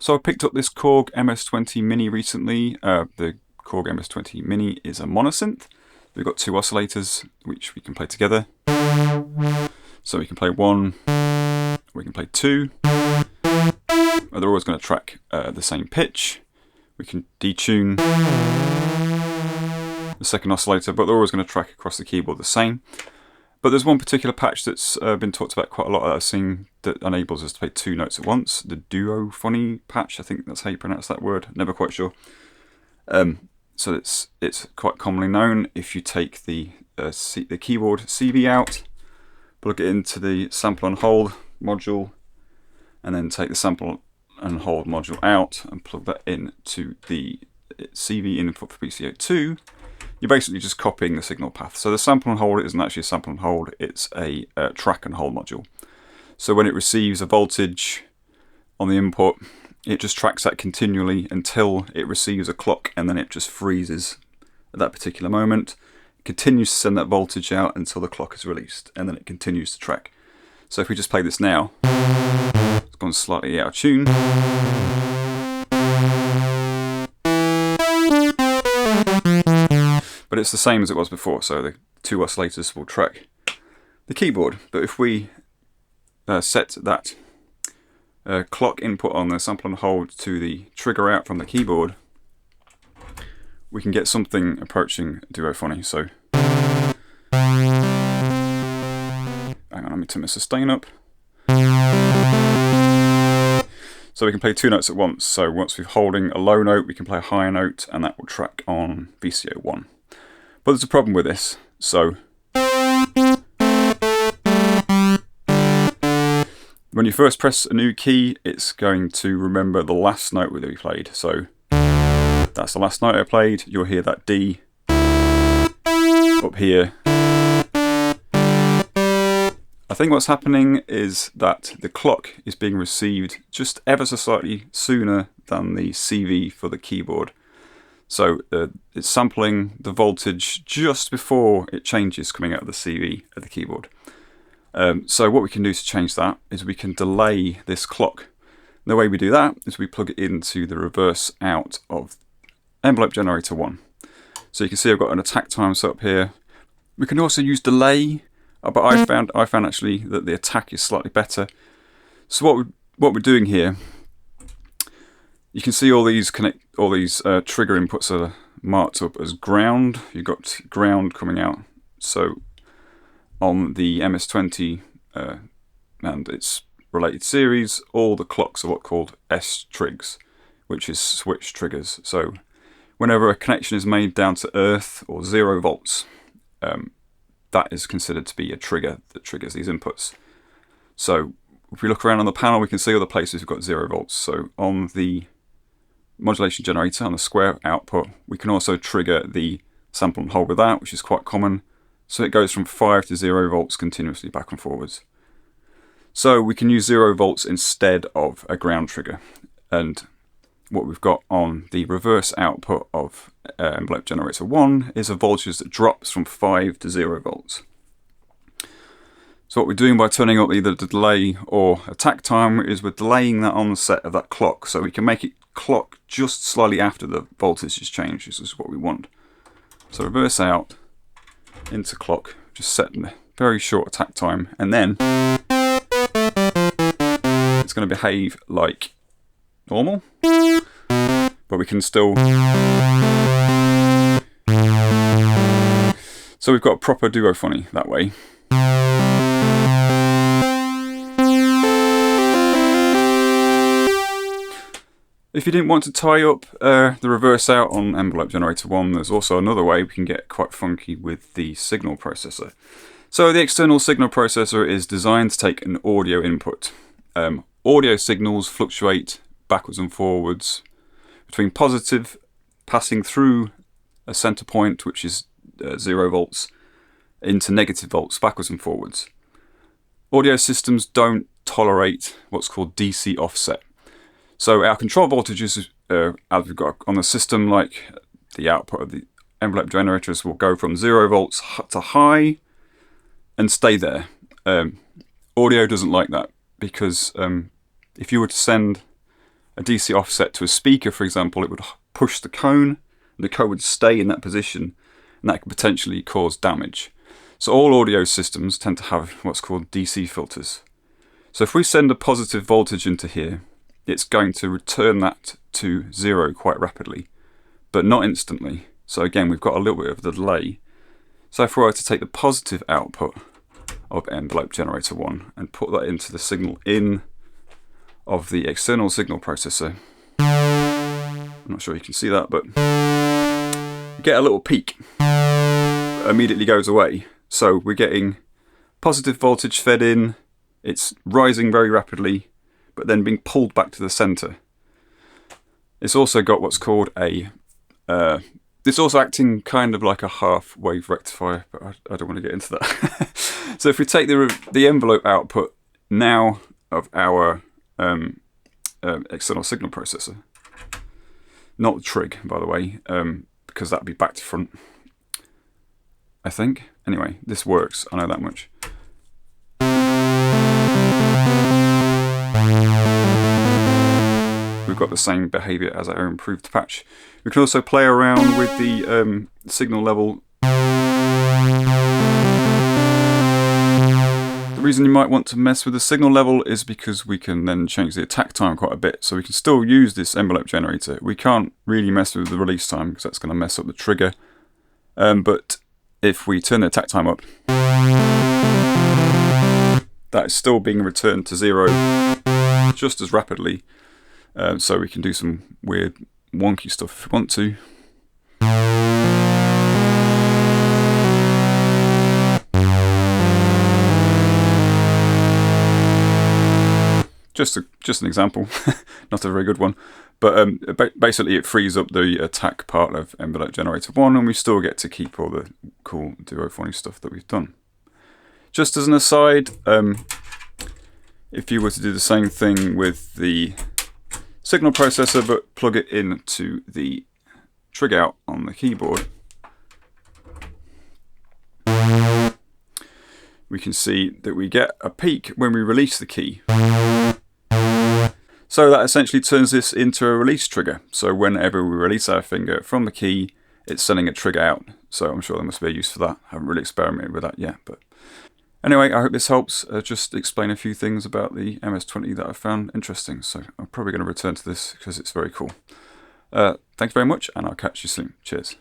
So I picked up this Korg MS-20 Mini recently. The Korg MS-20 Mini is a monosynth. We've got two oscillators which we can play together. So we can play one, we can play two. They're always going to track the same pitch. We can detune the second oscillator, but they're always going to track across the keyboard the same. But there's one particular patch that's been talked about quite a lot that I've seen that enables us to play two notes at once. The Duophonic Patch, I think that's how you pronounce that word. Never quite sure. So it's quite commonly known. If you take the keyboard CV out, plug it into the sample and hold module, and then take the sample and hold module out and plug that into the CV input for PCO2, you're basically just copying the signal path. So the sample and hold isn't actually a sample and hold, it's a track and hold module. So when it receives a voltage on the input, it just tracks that continually until it receives a clock, and then it just freezes at that particular moment. It continues to send that voltage out until the clock is released, and then it continues to track. So if we just play this now, it's gone slightly out of tune. But it's the same as it was before, so the two oscillators will track the keyboard. But if we set that clock input on the sample and hold to the trigger out from the keyboard, we can get something approaching duophony. So hang on, let me turn my sustain up. So we can play two notes at once. So once we're holding a low note, we can play a higher note, and that will track on VCO1. But there's a problem with this. So when you first press a new key, it's going to remember the last note that we played. So that's the last note I played. You'll hear that D up here. I think what's happening is that the clock is being received just ever so slightly sooner than the CV for the keyboard. So it's sampling the voltage just before it changes coming out of the CV at the keyboard. So what we can do to change that is we can delay this clock. And the way we do that is we plug it into the reverse out of envelope generator 1. So you can see I've got an attack time set up here. We can also use delay, but I found actually that the attack is slightly better. So what we're doing here, you can see all these trigger inputs are marked up as ground. You've got ground coming out. So on the MS-20 and its related series, all the clocks are what's called S-trigs, which is switch triggers. So whenever a connection is made down to earth or 0 volts, that is considered to be a trigger that triggers these inputs. So if we look around on the panel, we can see all the places we've got 0 volts. So on the modulation generator, on the square output, we can also trigger the sample and hold with that, which is quite common. So it goes from 5 to 0 volts continuously back and forwards. So we can use 0 volts instead of a ground trigger. And what we've got on the reverse output of envelope generator 1 is a voltage that drops from 5 to 0 volts. So what we're doing by turning up either the delay or attack time is we're delaying that onset of that clock, so we can make it clock just slightly after the voltage is changed. This is what we want. So reverse out into clock, just setting a very short attack time, and then it's going to behave like normal, but we can still. So we've got a proper duophony that way. If you didn't want to tie up the reverse out on envelope generator 1, there's also another way we can get quite funky with the signal processor. So the external signal processor is designed to take an audio input. Audio signals fluctuate backwards and forwards between positive, passing through a center point, which is 0 volts, into negative volts, backwards and forwards. Audio systems don't tolerate what's called DC offset. So our control voltages, as we've got on the system, like the output of the envelope generators, will go from 0 volts to high and stay there. Audio doesn't like that. because if you were to send a DC offset to a speaker, for example, it would push the cone, and the cone would stay in that position, and that could potentially cause damage. So all audio systems tend to have what's called DC filters. So if we send a positive voltage into here, it's going to return that to 0 quite rapidly, but not instantly. So again, we've got a little bit of a delay. So if we were to take the positive output of envelope generator 1 and put that into the signal in of the external signal processor, I'm not sure you can see that, but you get a little peak. It immediately goes away. So we're getting positive voltage fed in, it's rising very rapidly, but then being pulled back to the center. It's also got what's called a it's also acting kind of like a half wave rectifier, but I don't want to get into that. So if we take the envelope output now of our external signal processor, not the trig, by the way, because that'd be back to front, I think. Anyway, this works, I know that much. We've got the same behavior as our improved patch. We can also play around with the signal level. The reason you might want to mess with the signal level is because we can then change the attack time quite a bit. So we can still use this envelope generator. We can't really mess with the release time because that's going to mess up the trigger. But if we turn the attack time up, that is still being returned to 0 just as rapidly. So we can do some weird wonky stuff if we want to. Just an example, not a very good one, but basically it frees up the attack part of envelope generator 1, and we still get to keep all the cool Duophonic stuff that we've done. Just as an aside, if you were to do the same thing with the signal processor but plug it into the trig out on the keyboard, we can see that we get a peak when we release the key. So that essentially turns this into a release trigger. So whenever we release our finger from the key, it's sending a trigger out. So I'm sure there must be a use for that. I haven't really experimented with that yet, but anyway, I hope this helps just explain a few things about the MS-20 that I found interesting. So I'm probably going to return to this because it's very cool. Thanks very much, and I'll catch you soon. Cheers.